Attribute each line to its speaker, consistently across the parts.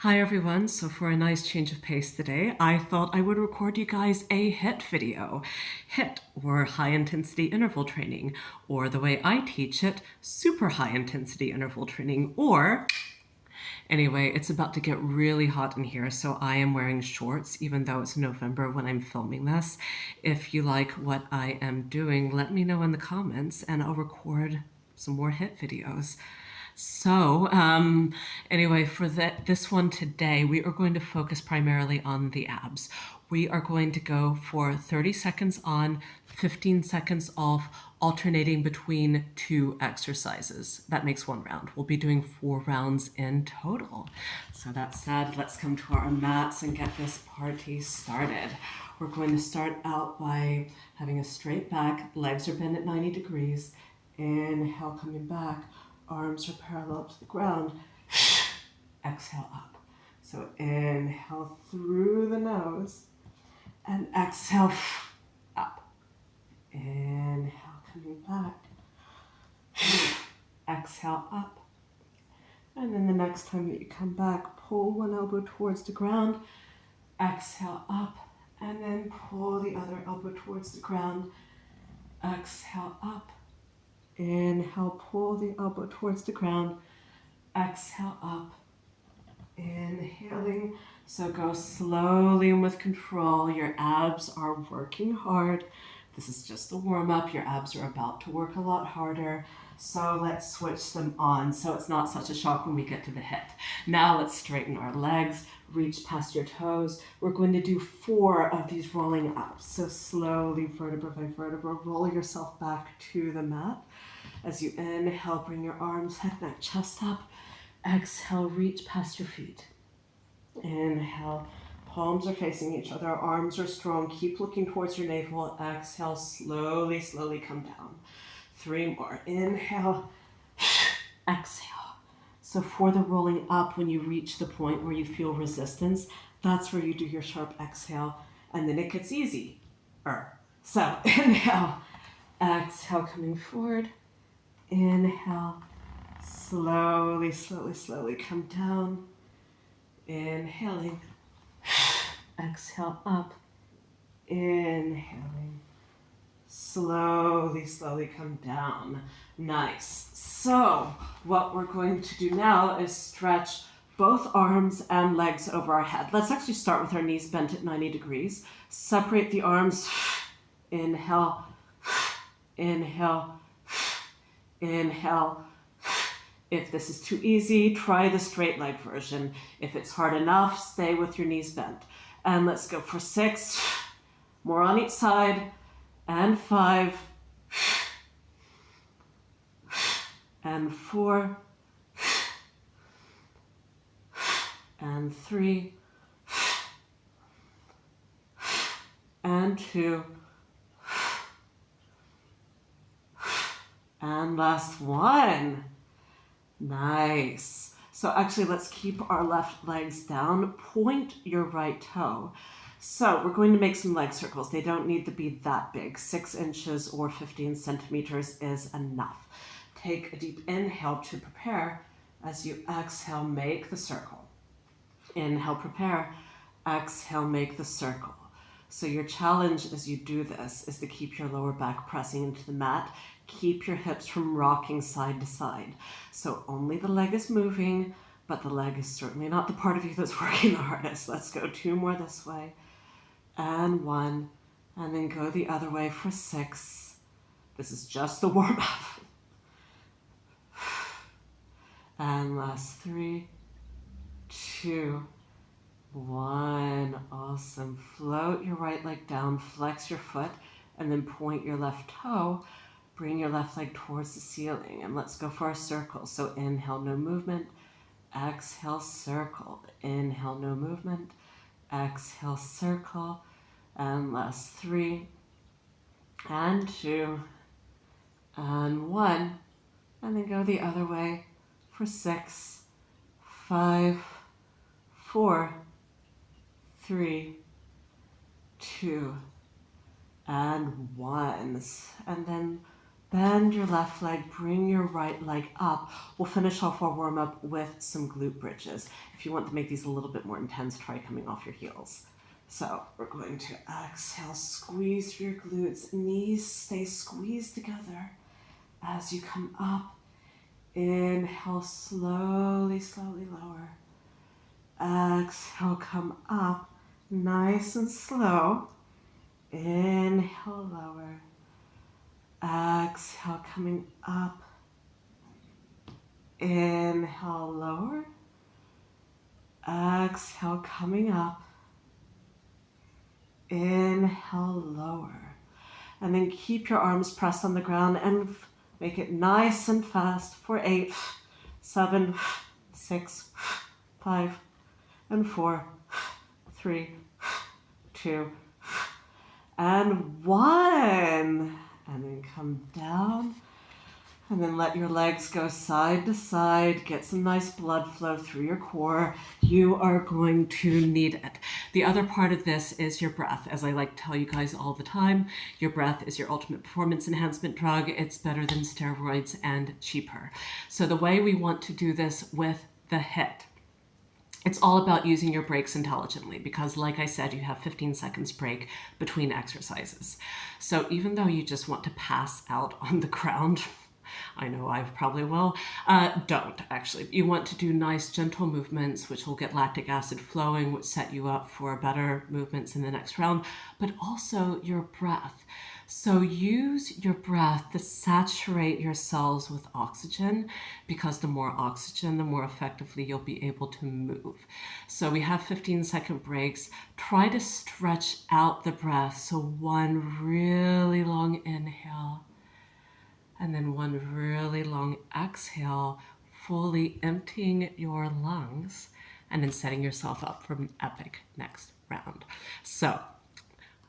Speaker 1: Hi everyone, so for a nice change of pace today, I thought I would record you guys a HIIT video. HIIT, or high intensity interval training, or the way I teach it, super high intensity interval training, or anyway, it's about to get really hot in here, so I am wearing shorts, even though it's November when I'm filming this. If you like what I am doing, let me know in the comments and I'll record some more HIIT videos. So, anyway, for this one today, we are going to focus primarily on the abs. We are going to go for 30 seconds on, 15 seconds off, alternating between 2 exercises. That makes 1 round. We'll be doing 4 rounds in total. So that said, let's come to our mats and get this party started. We're going to start out by having a straight back, legs are bent at 90 degrees. Inhale, coming back. Arms are parallel to the ground. Exhale up. So inhale through the nose and exhale up. Inhale, coming back. Exhale up. And then the next time that you come back, pull one elbow towards the ground. Exhale up. And then pull the other elbow towards the ground. Exhale up. Inhale, pull the elbow towards the ground. Exhale up. Inhaling. So go slowly and with control. Your abs are working hard. This is just the warm-up. Your abs are about to work a lot harder. So let's switch them on so it's not such a shock when we get to the HIIT. Now let's straighten our legs, reach past your toes. We're going to do 4 of these rolling ups. So slowly, vertebra by vertebra, roll yourself back to the mat. As you inhale, bring your arms, head, neck, chest up. Exhale, reach past your feet. Inhale, palms are facing each other, arms are strong. Keep looking towards your navel. Exhale, slowly, slowly come down. 3 more. Inhale, exhale. So for the rolling up, when you reach the point where you feel resistance, that's where you do your sharp exhale, and then it gets easy. So inhale, exhale, coming forward. Inhale, slowly, slowly, slowly come down. Inhaling, exhale up. Inhaling, slowly, slowly come down. Nice. So what we're going to do now is stretch both arms and legs over our head. Let's actually start with our knees bent at 90 degrees. Separate the arms. Inhale, inhale, inhale. If this is too easy, try the straight leg version. If it's hard enough, stay with your knees bent. And let's go for 6, more on each side, and 5, and 4, and 3, and 2, and last 1. Nice. So actually, let's keep our left legs down. Point your right toe. So we're going to make some leg circles. They don't need to be that big. 6 inches or 15 centimeters is enough. Take a deep inhale to prepare. As you exhale, make the circle. Inhale, prepare. Exhale, make the circle. So your challenge as you do this is to keep your lower back pressing into the mat. Keep your hips from rocking side to side. So only the leg is moving, but the leg is certainly not the part of you that's working the hardest. Let's go 2 more this way, and 1, and then go the other way for 6. This is just the warm-up. And last 3, 2, 1. Awesome. Float your right leg down, flex your foot, and then point your left toe. Bring your left leg towards the ceiling, and let's go for our circle. So inhale, no movement. Exhale, circle. Inhale, no movement. Exhale, circle. And last 3, and 2, and 1. And then go the other way for 6, 5, 4, 3, 2, and 1. And then Bend your left leg, bring your right leg up. We'll finish off our warm-up with some glute bridges. If you want to make these a little bit more intense, try coming off your heels. So we're going to exhale, squeeze through your glutes, knees stay squeezed together as you come up. Inhale, slowly, slowly lower. Exhale, come up, nice and slow. Inhale, lower. Exhale, coming up. Inhale, lower. Exhale, coming up. Inhale, lower. And then keep your arms pressed on the ground and make it nice and fast for 8, 7, 6, 5, and 4, 3, 2, and 1. And then come down. And then let your legs go side to side. Get some nice blood flow through your core. You are going to need it. The other part of this is your breath. As I like to tell you guys all the time, your breath is your ultimate performance enhancement drug. It's better than steroids and cheaper. So the way we want to do this with the HIIT, it's all about using your breaks intelligently because, like I said, you have 15 seconds break between exercises. So even though you just want to pass out on the ground, I know I probably will, don't actually. You want to do nice gentle movements which will get lactic acid flowing, which set you up for better movements in the next round, but also your breath. So use your breath to saturate your cells with oxygen, because the more oxygen, the more effectively you'll be able to move. So we have 15-second breaks. Try to stretch out the breath. So one really long inhale, and then one really long exhale, fully emptying your lungs, and then setting yourself up for an epic next round. So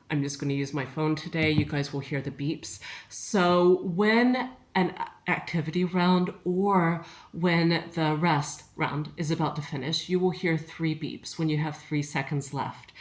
Speaker 1: I'm just going to use my phone today. You guys will hear the beeps. So when an activity round or when the rest round is about to finish, you will hear 3 beeps when you have 3 seconds left.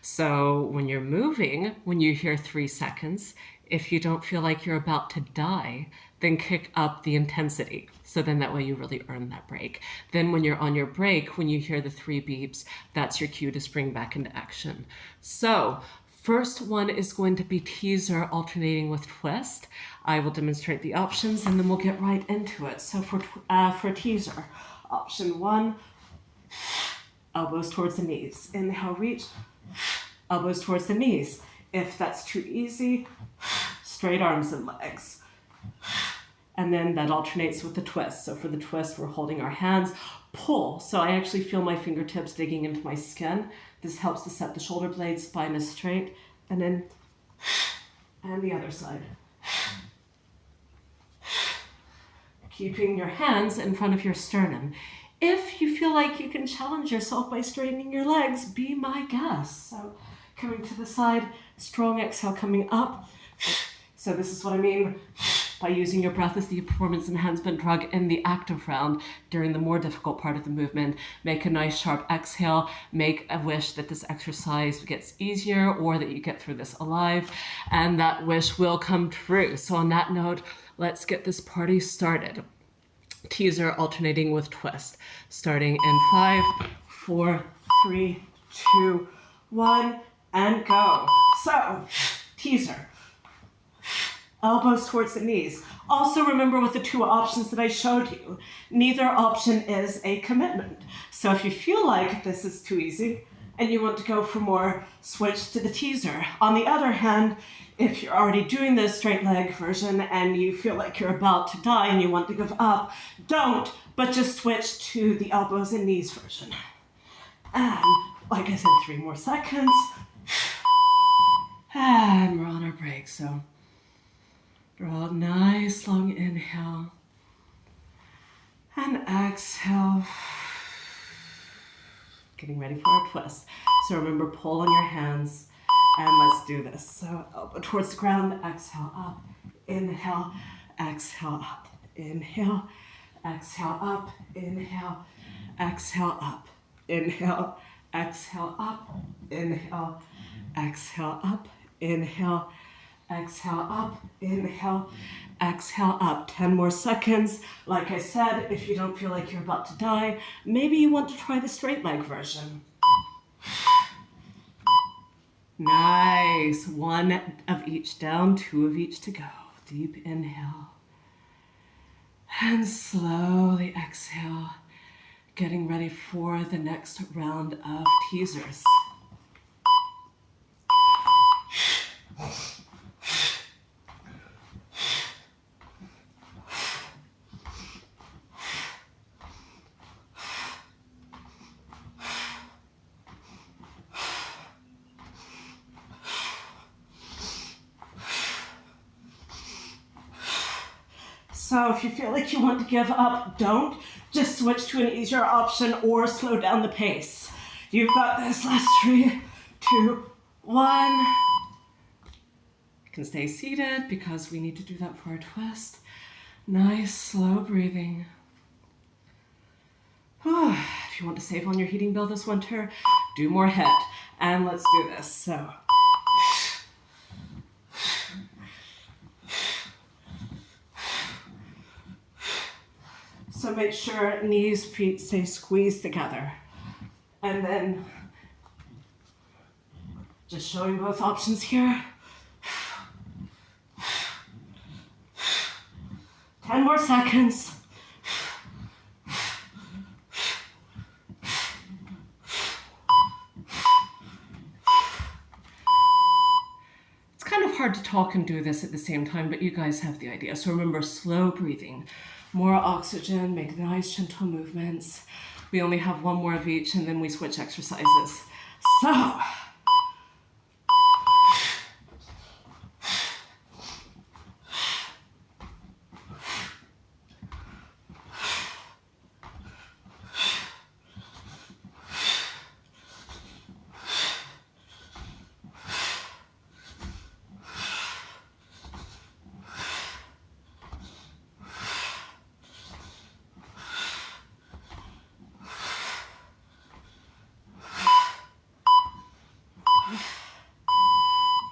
Speaker 1: So when you're moving, when you hear 3 seconds, if you don't feel like you're about to die, then kick up the intensity. So then that way you really earn that break. Then when you're on your break, when you hear the 3 beeps, that's your cue to spring back into action. So first one is going to be teaser alternating with twist. I will demonstrate the options and then we'll get right into it. So for teaser, option 1, elbows towards the knees. Inhale, reach, elbows towards the knees. If that's too easy, straight arms and legs. And then that alternates with the twist. So for the twist, we're holding our hands, pull. So I actually feel my fingertips digging into my skin. This helps to set the shoulder blades, spine is straight, and then, and the other side. Keeping your hands in front of your sternum. If you feel like you can challenge yourself by straightening your legs, be my guest. So coming to the side, strong exhale coming up. So this is what I mean by using your breath as the performance enhancement drug in the active round during the more difficult part of the movement. Make a nice sharp exhale. Make a wish that this exercise gets easier or that you get through this alive, and that wish will come true. So on that note, let's get this party started. Teaser alternating with twist. Starting in 5, 4, 3, 2, 1, and go. So, teaser. Elbows towards the knees. Also remember with the 2 options that I showed you, neither option is a commitment. So if you feel like this is too easy and you want to go for more, switch to the teaser. On the other hand, if you're already doing the straight leg version and you feel like you're about to die and you want to give up, don't, but just switch to the elbows and knees version. And like I said, 3 more seconds. And we're on our break, so draw a nice long inhale and exhale. Getting ready for our twist. So remember, pull on your hands and let's do this. So elbow towards the ground, exhale up, inhale, exhale up, inhale, exhale up, inhale, exhale up, inhale, exhale up, inhale, exhale up, inhale, exhale up, inhale, exhale up. 10 more seconds. Like I said, if you don't feel like you're about to die, maybe you want to try the straight leg version. Nice. 1 of each down, 2 of each to go. Deep inhale. And slowly exhale. Getting ready for the next round of teasers. So if you feel like you want to give up, don't. Just switch to an easier option or slow down the pace. You've got this. Last 3, 2, 1. You can stay seated because we need to do that for our twist. Nice, slow breathing. If you want to save on your heating bill this winter, do more HIIT. And let's do this. So make sure knees, feet stay squeezed together. And then just showing both options here. 10 more seconds. It's kind of hard to talk and do this at the same time, but you guys have the idea. So remember, slow breathing. More oxygen, make nice gentle movements. We only have 1 more of each and then we switch exercises. So,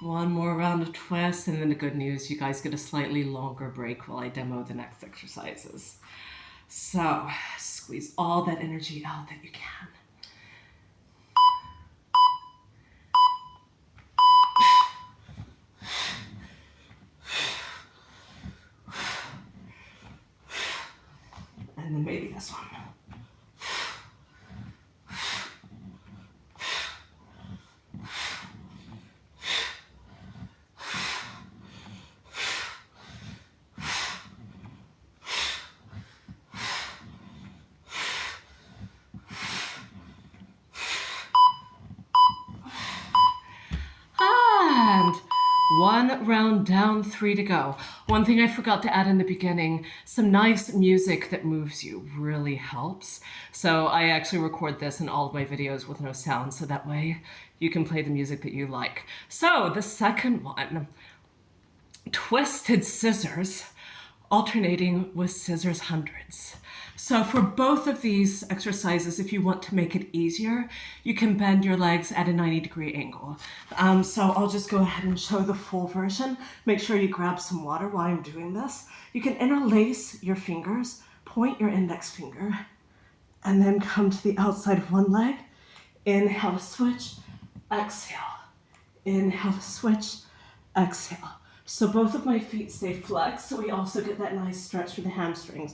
Speaker 1: one more round of twists, and then the good news, you guys get a slightly longer break while I demo the next exercises. So, squeeze all that energy out that you can. And then maybe this one. And 1 round down, 3 to go. One thing I forgot to add in the beginning, some nice music that moves you really helps. So I actually record this in all of my videos with no sound, so that way you can play the music that you like. So the second one, twisted scissors, alternating with scissors hundreds. So for both of these exercises, if you want to make it easier, you can bend your legs at a 90-degree angle. So I'll just go ahead and show the full version. Make sure you grab some water while I'm doing this. You can interlace your fingers, point your index finger, and then come to the outside of one leg. Inhale to switch, exhale. Inhale to switch, exhale. So both of my feet stay flexed, so we also get that nice stretch for the hamstrings.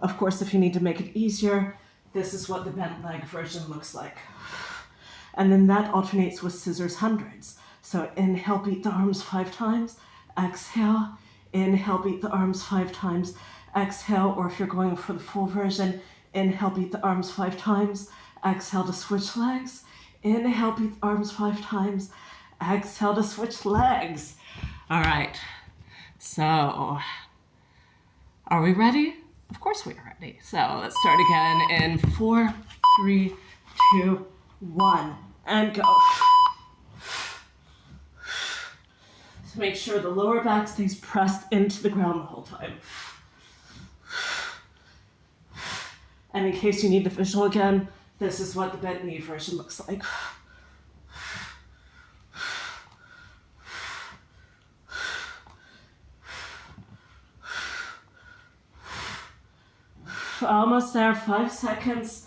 Speaker 1: Of course, if you need to make it easier, this is what the bent leg version looks like. And then that alternates with scissors hundreds. So inhale, beat the arms 5 times, exhale, inhale, beat the arms 5 times, exhale, or if you're going for the full version, inhale, beat the arms 5 times, exhale to switch legs, inhale, beat the arms 5 times, exhale to switch legs. All right, so are we ready? Of course we are ready. So let's start again in 4, 3, 2, 1, and go. So make sure the lower back stays pressed into the ground the whole time. And in case you need the visual again, this is what the bent knee version looks like. almost there, 5 seconds.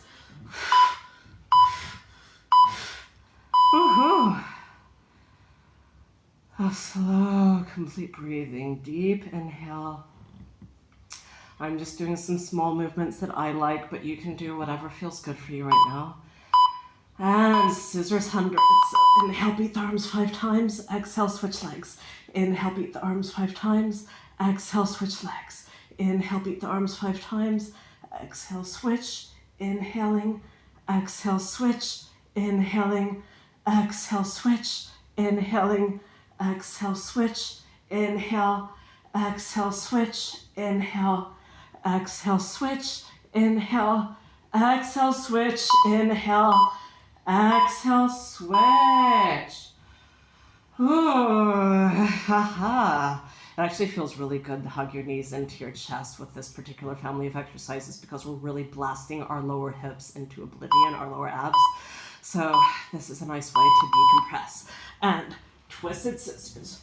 Speaker 1: Woohoo. A slow, complete breathing. Deep inhale. I'm just doing some small movements that I like, but you can do whatever feels good for you right now. And scissors hundreds. Inhale, beat the arms 5 times. Exhale, switch legs. Inhale, beat the arms 5 times. Exhale, switch legs. Inhale, beat the arms 5 times. Exhale, switch. Inhaling. Exhale, switch. Inhaling. Exhale, switch. Inhaling. Exhale, switch. Inhale. Exhale, switch. Inhale. Exhale, switch. Inhale. Exhale, switch. Inhale. Exhale, switch. Ooh, haha. It actually feels really good to hug your knees into your chest with this particular family of exercises because we're really blasting our lower hips into oblivion, our lower abs. So this is a nice way to decompress. And twisted scissors.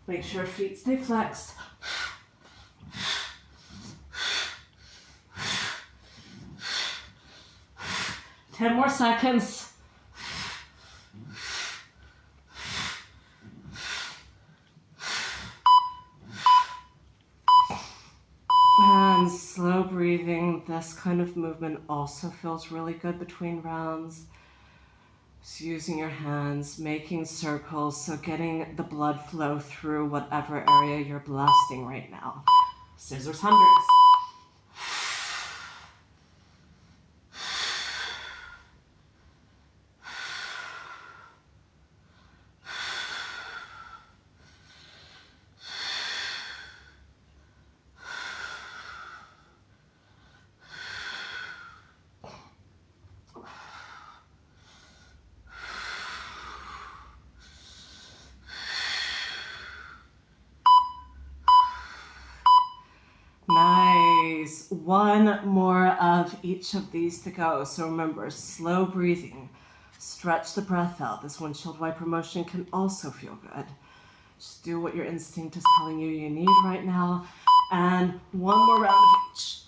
Speaker 1: Make sure feet stay flexed. Ten more seconds. And slow breathing. This kind of movement also feels really good between rounds. Just using your hands, making circles, so getting the blood flow through whatever area you're blasting right now. Scissors hundreds. Nice. One more of each of these to go. So remember, slow breathing. Stretch the breath out. This windshield wiper motion can also feel good. Just do what your instinct is telling you you need right now. And one more round of each.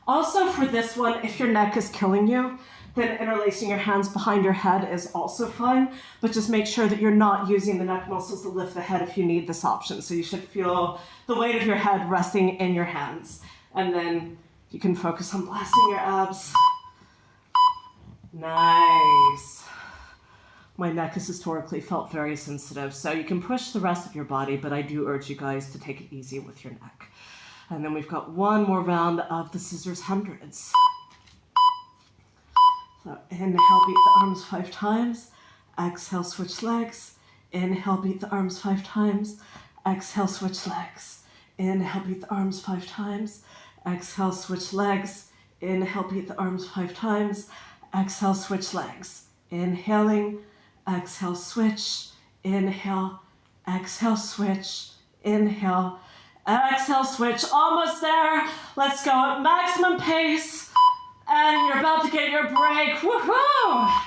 Speaker 1: Also for this one, if your neck is killing you, then interlacing your hands behind your head is also fine, but just make sure that you're not using the neck muscles to lift the head if you need this option. So you should feel the weight of your head resting in your hands. And then you can focus on blasting your abs. Nice. My neck has historically felt very sensitive, so you can push the rest of your body, but I do urge you guys to take it easy with your neck. And then we've got one more round of the scissors hundreds. So inhale, beat the arms 5 times. Exhale, switch legs. Inhale, beat the arms 5 times. Exhale, switch legs. Inhale, beat the arms 5 times. Exhale, switch legs. Inhale, beat the arms 5 times. Exhale, switch legs. Inhaling. Exhale, switch. Inhale. Exhale, switch. Inhale. Exhale, switch. Almost there. Let's go at maximum pace. And you're about to get your break. Woohoo!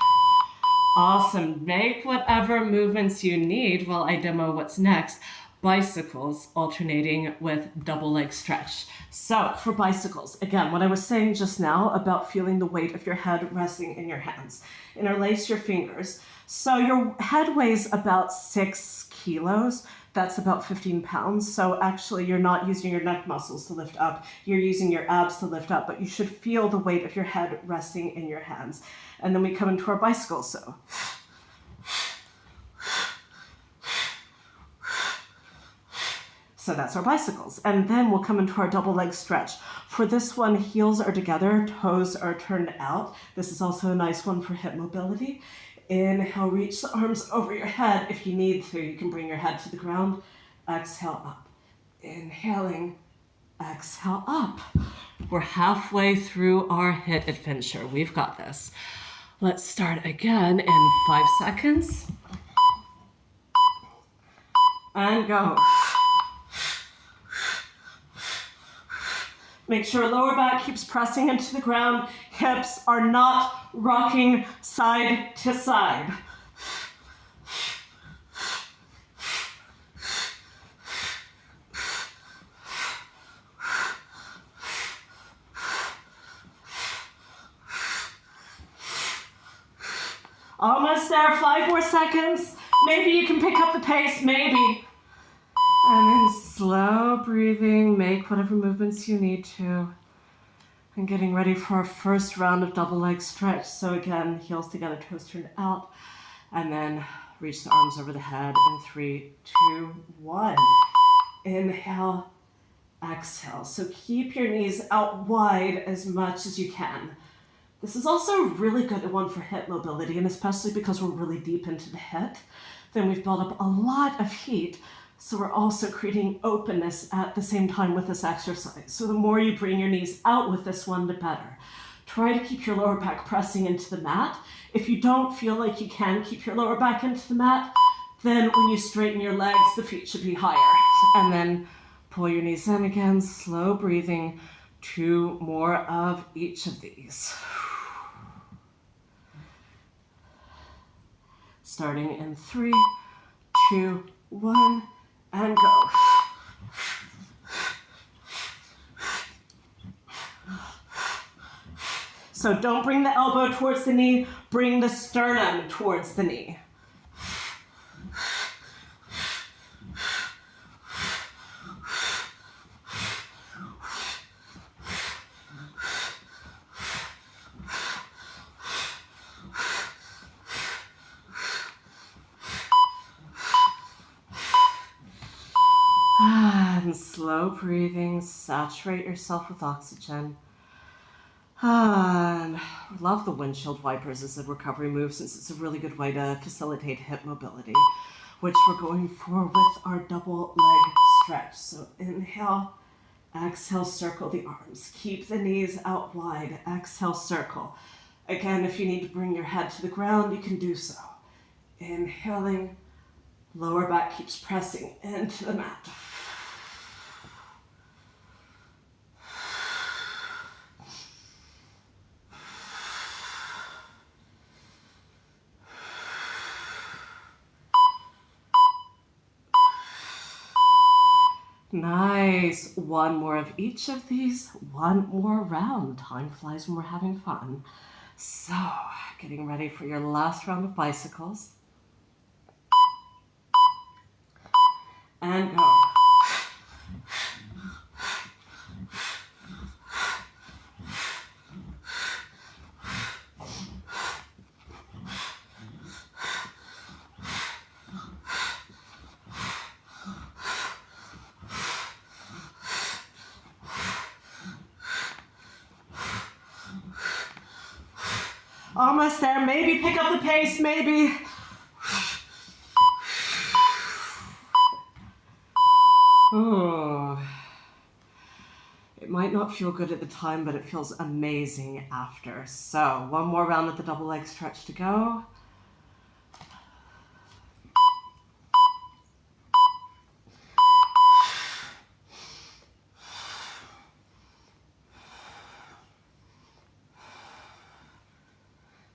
Speaker 1: Awesome. Make whatever movements you need while I demo what's next. Bicycles alternating with double leg stretch. So for bicycles, again, what I was saying just now about feeling the weight of your head resting in your hands. Interlace your fingers. So your head weighs about 6 kilos. That's about 15 pounds. So actually you're not using your neck muscles to lift up. You're using your abs to lift up, but you should feel the weight of your head resting in your hands. And then we come into our bicycle. So that's our bicycles. And then we'll come into our double leg stretch. For this one, heels are together, toes are turned out. This is also a nice one for hip mobility. Inhale, reach the arms over your head. If you need to, you can bring your head to the ground. Exhale up. Inhaling, exhale up. We're halfway through our HIIT adventure. We've got this. Let's start again in 5 seconds. And go. Make sure lower back keeps pressing into the ground. Hips are not rocking side to side. Almost there, 5 more seconds. Maybe you can pick up the pace, maybe. And then slow breathing, make whatever movements you need to. And getting ready for our first round of double leg stretch. So again, heels together, toes turned out. And then reach the arms over the head in 3, 2, 1. Inhale, exhale. So keep your knees out wide as much as you can. This is also a really good one for hip mobility, and especially because we're really deep into the hip, then we've built up a lot of heat. So we're also creating openness at the same time with this exercise. So the more you bring your knees out with this one, the better. Try to keep your lower back pressing into the mat. If you don't feel like you can keep your lower back into the mat, then when you straighten your legs, the feet should be higher. And then pull your knees in again, slow breathing. 2 more of each of these. Starting in 3, 2, 1, and go. So don't bring the elbow towards the knee, bring the sternum towards the knee. And slow breathing, saturate yourself with oxygen. And love the windshield wipers as a recovery move since it's a really good way to facilitate hip mobility, which we're going for with our double leg stretch. So inhale, exhale, circle the arms. Keep the knees out wide, exhale, circle. Again, if you need to bring your head to the ground, you can do so. Inhaling, lower back keeps pressing into the mat. Nice. 1 more of each of these, 1 more round. Time flies when we're having fun. So, getting ready for your last round of bicycles. And go. Almost there. Maybe pick up the pace, maybe. Oh. It might not feel good at the time, but it feels amazing after. So 1 more round of the double leg stretch to go.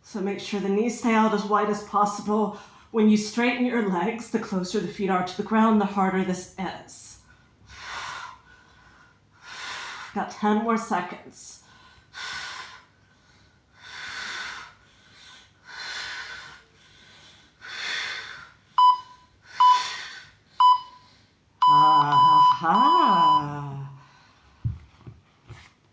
Speaker 1: So make sure the knees stay out as wide as possible. When you straighten your legs, the closer the feet are to the ground, the harder this is. Got 10 more seconds. Aha.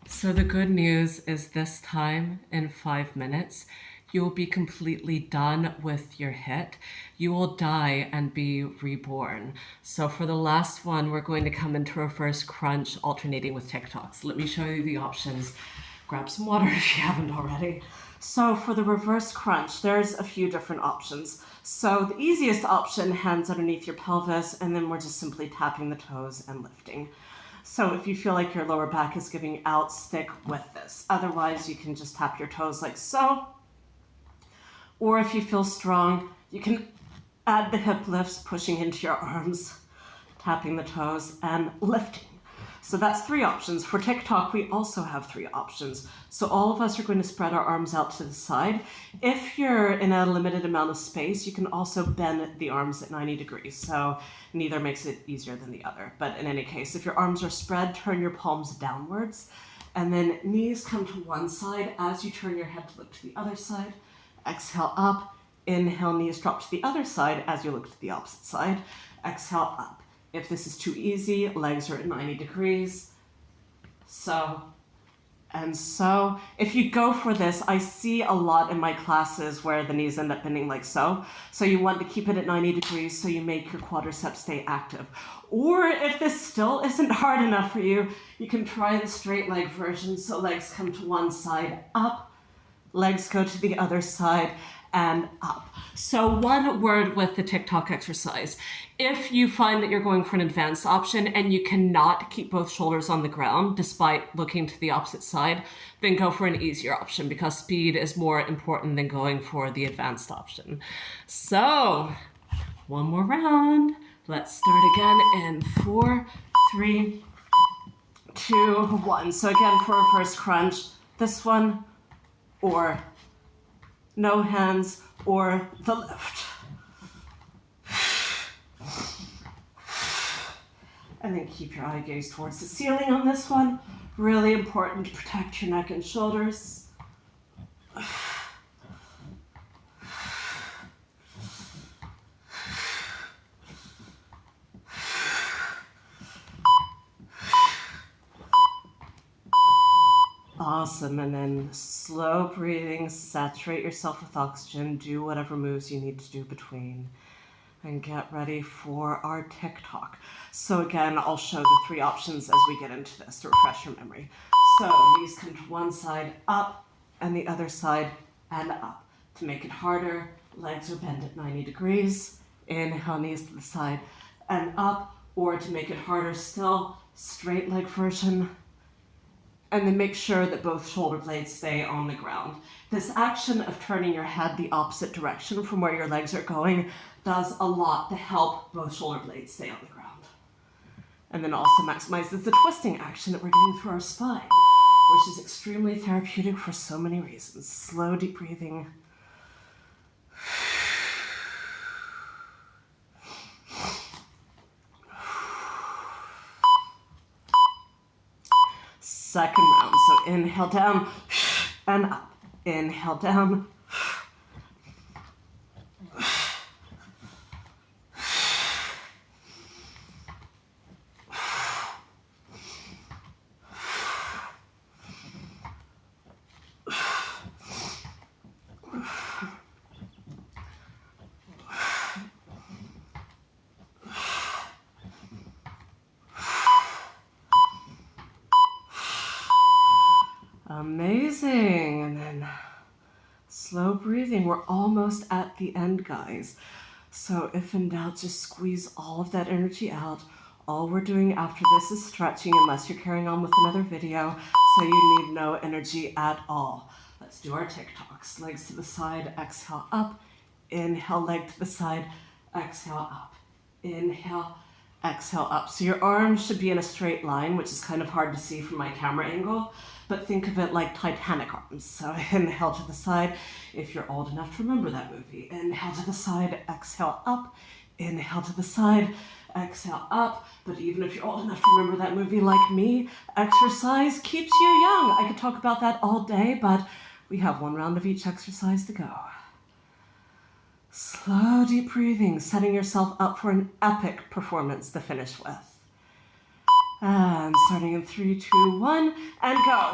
Speaker 1: So the good news is this time in 5 minutes, you will be completely done with your HIIT. You will die and be reborn. So for the last one, we're going to come into reverse crunch, alternating with TikToks. Let me show you the options. Grab some water if you haven't already. So for the reverse crunch, there's a few different options. So the easiest option, hands underneath your pelvis, and then we're just simply tapping the toes and lifting. So if you feel like your lower back is giving out, stick with this. Otherwise, you can just tap your toes like so. Or if you feel strong, you can add the hip lifts, pushing into your arms, tapping the toes and lifting. So that's 3 options. For TikTok, we also have 3 options. So all of us are going to spread our arms out to the side. If you're in a limited amount of space, you can also bend the arms at 90 degrees. So neither makes it easier than the other. But in any case, if your arms are spread, turn your palms downwards. And then knees come to one side as you turn your head to look to the other side. Exhale up. Inhale, knees drop to the other side as you look to the opposite side. Exhale up. If this is too easy, legs are at 90 degrees. So, and so. If you go for this, I see a lot in my classes where the knees end up bending like so. So you want to keep it at 90 degrees so you make your quadriceps stay active. Or if this still isn't hard enough for you, you can try the straight leg version. So legs come to one side, up, legs go to the other side, and up. So one word with the TikTok exercise. If you find that you're going for an advanced option and you cannot keep both shoulders on the ground despite looking to the opposite side, then go for an easier option because speed is more important than going for the advanced option. So one more round. Let's start again in 4, 3, 2, 1. So again, for a first crunch, this one, or no hands, or the lift. And then keep your eye gaze towards the ceiling on this one. Really important to protect your neck and shoulders. Awesome, and then slow breathing, saturate yourself with oxygen, do whatever moves you need to do between, and get ready for our TikTok. So again, I'll show the 3 options as we get into this to refresh your memory. So knees come to one side, up, and the other side, and up. To make it harder, legs are bent at 90 degrees. Inhale, knees to the side, and up. Or to make it harder still, straight leg version. And then make sure that both shoulder blades stay on the ground. This action of turning your head the opposite direction from where your legs are going does a lot to help both shoulder blades stay on the ground. And then also maximizes the twisting action that we're getting through our spine, which is extremely therapeutic for so many reasons. Slow, deep breathing. Second round, so inhale down and up. Inhale down. Amazing. And then slow breathing. We're almost at the end, guys. So if in doubt, just squeeze all of that energy out. All we're doing after this is stretching, unless you're carrying on with another video, so you need no energy at all. Let's do our TikToks. Legs to the side, exhale up. Inhale, leg to the side, exhale up. Inhale, exhale up. So your arms should be in a straight line, which is kind of hard to see from my camera angle, but think of it like Titanic arms. So inhale to the side, if you're old enough to remember that movie. Inhale to the side, exhale up. Inhale to the side, exhale up. But even if you're old enough to remember that movie like me, exercise keeps you young. I could talk about that all day, but we have 1 round of each exercise to go. Slow, deep breathing, setting yourself up for an epic performance to finish with. And starting in 3, 2, 1, and go.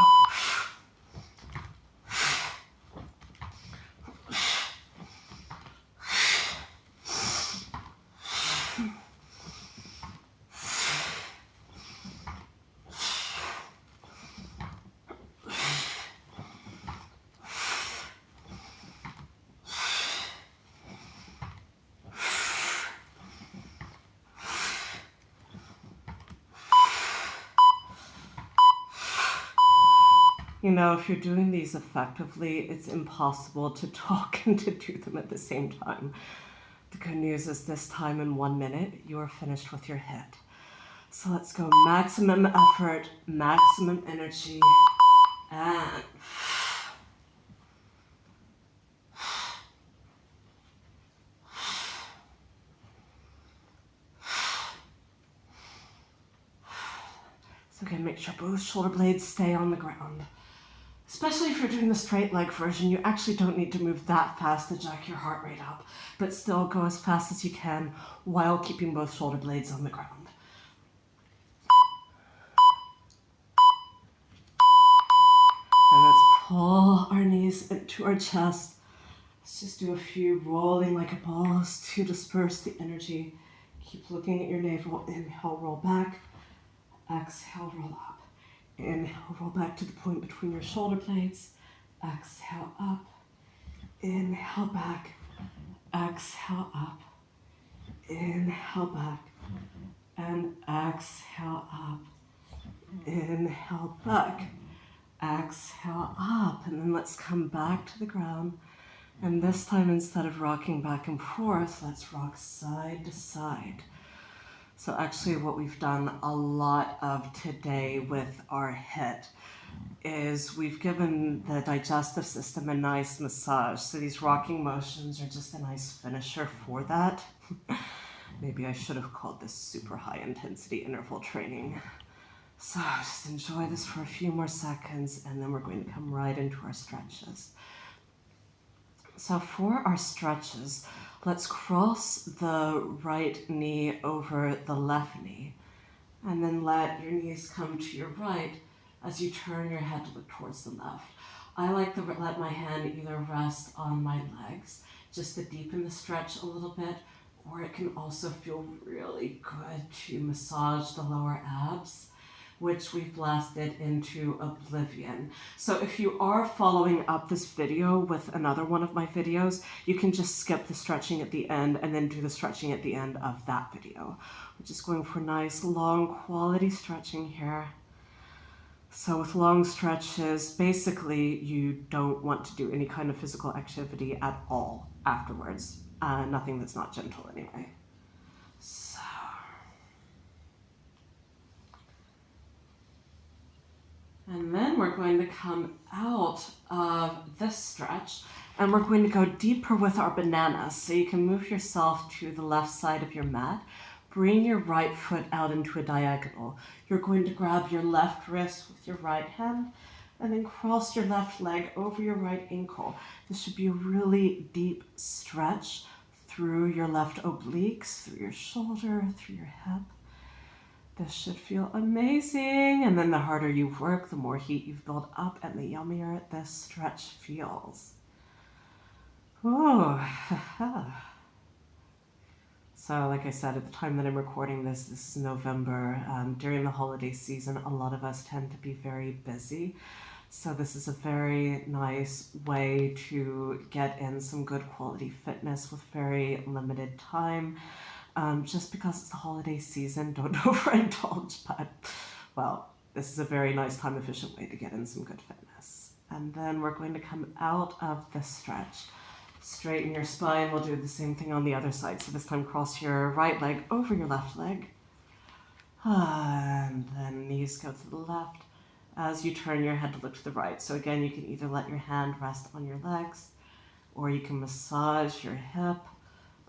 Speaker 1: You know, if you're doing these effectively, it's impossible to talk and to do them at the same time. The good news is this time in 1 minute, you are finished with your HIIT. So let's go maximum effort, maximum energy, and so again, make sure both shoulder blades stay on the ground. Especially if you're doing the straight leg version, you actually don't need to move that fast to jack your heart rate up, but still go as fast as you can while keeping both shoulder blades on the ground. And let's pull our knees into our chest. Let's just do a few rolling like a ball to disperse the energy. Keep looking at your navel. Inhale, roll back. Exhale, roll up. Inhale, roll back to the point between your shoulder blades. Exhale, up. Inhale, back. Exhale, up. Inhale, back. And exhale, up. Inhale, back. Exhale, up. And then let's come back to the ground. And this time, instead of rocking back and forth, let's rock side to side. So actually what we've done a lot of today with our HIIT is we've given the digestive system a nice massage. So these rocking motions are just a nice finisher for that. Maybe I should have called this super high intensity interval training. So just enjoy this for a few more seconds and then we're going to come right into our stretches. So for our stretches, let's cross the right knee over the left knee and then let your knees come to your right as you turn your head to look towards the left. I like to let my hand either rest on my legs just to deepen the stretch a little bit, or it can also feel really good to massage the lower abs, which we've blasted into oblivion. So if you are following up this video with another one of my videos, you can just skip the stretching at the end and then do the stretching at the end of that video. We're just going for nice, long, quality stretching here. So with long stretches, basically you don't want to do any kind of physical activity at all afterwards. Nothing that's not gentle anyway. So. And then we're going to come out of this stretch and we're going to go deeper with our bananas. So you can move yourself to the left side of your mat. Bring your right foot out into a diagonal. You're going to grab your left wrist with your right hand and then cross your left leg over your right ankle. This should be a really deep stretch through your left obliques, through your shoulder, through your hip. This should feel amazing. And then the harder you work, the more heat you've built up and the yummier this stretch feels. Oh, So like I said, at the time that I'm recording this, this is November. During the holiday season, a lot of us tend to be very busy. So this is a very nice way to get in some good quality fitness with very limited time. Just because it's the holiday season, don't overindulge, but well, this is a very nice time efficient way to get in some good fitness. And then we're going to come out of this stretch. Straighten your spine. We'll do the same thing on the other side. So this time cross your right leg over your left leg. And then knees go to the left as you turn your head to look to the right. So again, you can either let your hand rest on your legs or you can massage your hip,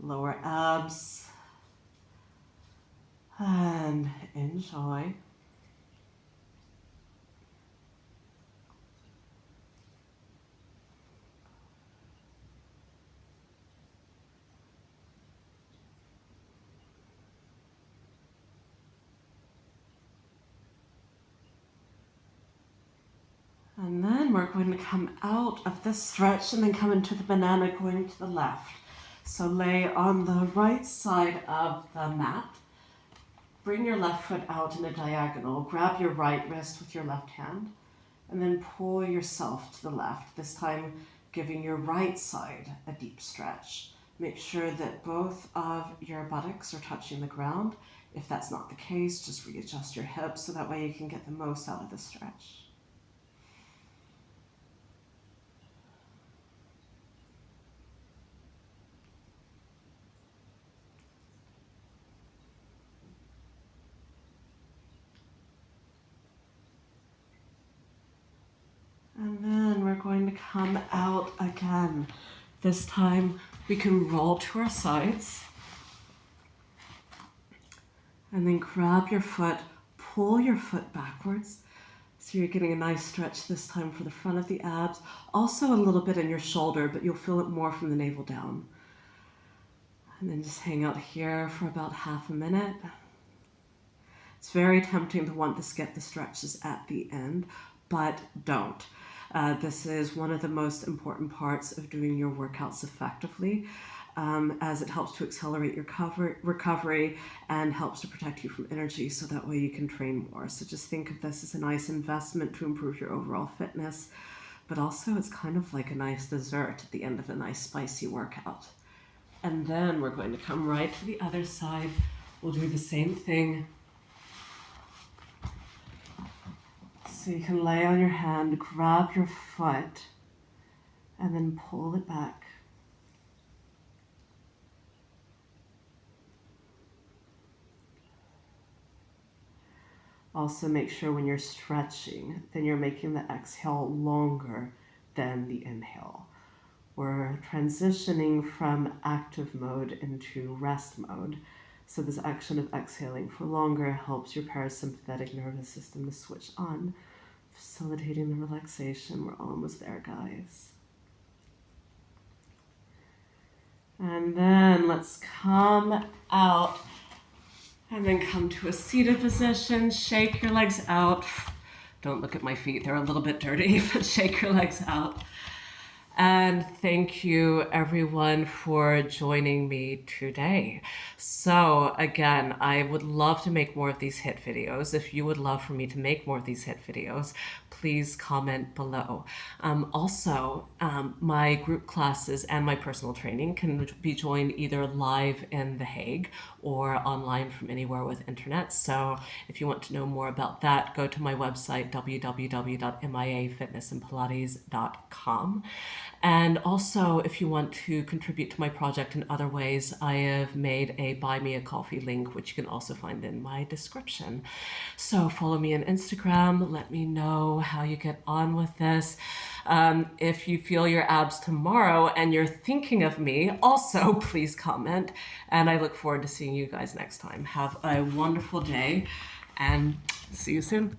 Speaker 1: lower abs, and enjoy. And then we're going to come out of this stretch and then come into the banana going to the left. So lay on the right side of the mat. Bring your left foot out in a diagonal. Grab your right wrist with your left hand and then pull yourself to the left, this time giving your right side a deep stretch. Make sure that both of your buttocks are touching the ground. If that's not the case, just readjust your hips so that way you can get the most out of the stretch. come out again. This time we can roll to our sides. And then grab your foot, pull your foot backwards. So you're getting a nice stretch this time for the front of the abs. Also a little bit in your shoulder, but you'll feel it more from the navel down. And then just hang out here for about half a minute. It's very tempting to want to get the stretches at the end, but don't. This is one of the most important parts of doing your workouts effectively, as it helps to accelerate your recovery and helps to protect you from energy, so that way you can train more. So just think of this as a nice investment to improve your overall fitness, but also it's kind of like a nice dessert at the end of a nice spicy workout. And then we're going to come right to the other side. We'll do the same thing. So you can lay on your hand, grab your foot, and then pull it back. Also make sure when you're stretching, then you're making the exhale longer than the inhale. We're transitioning from active mode into rest mode. So this action of exhaling for longer helps your parasympathetic nervous system to switch on, facilitating the relaxation. We're almost there, guys. And then let's come out and then come to a seated position. Shake your legs out. Don't look at my feet, they're a little bit dirty, but shake your legs out. And thank you everyone for joining me today. So again, I would love to make more of these HIIT videos. If you would love for me to make more of these HIIT videos, please comment below. My group classes and my personal training can be joined either live in The Hague or online from anywhere with internet. So if you want to know more about that, go to my website, www.miafitnessandpilates.com. And also, if you want to contribute to my project in other ways, I have made a Buy Me a Coffee link, which you can also find in my description. So follow me on Instagram. Let me know how you get on with this. If you feel your abs tomorrow and you're thinking of me, also please comment. And I look forward to seeing you guys next time. Have a wonderful day and see you soon.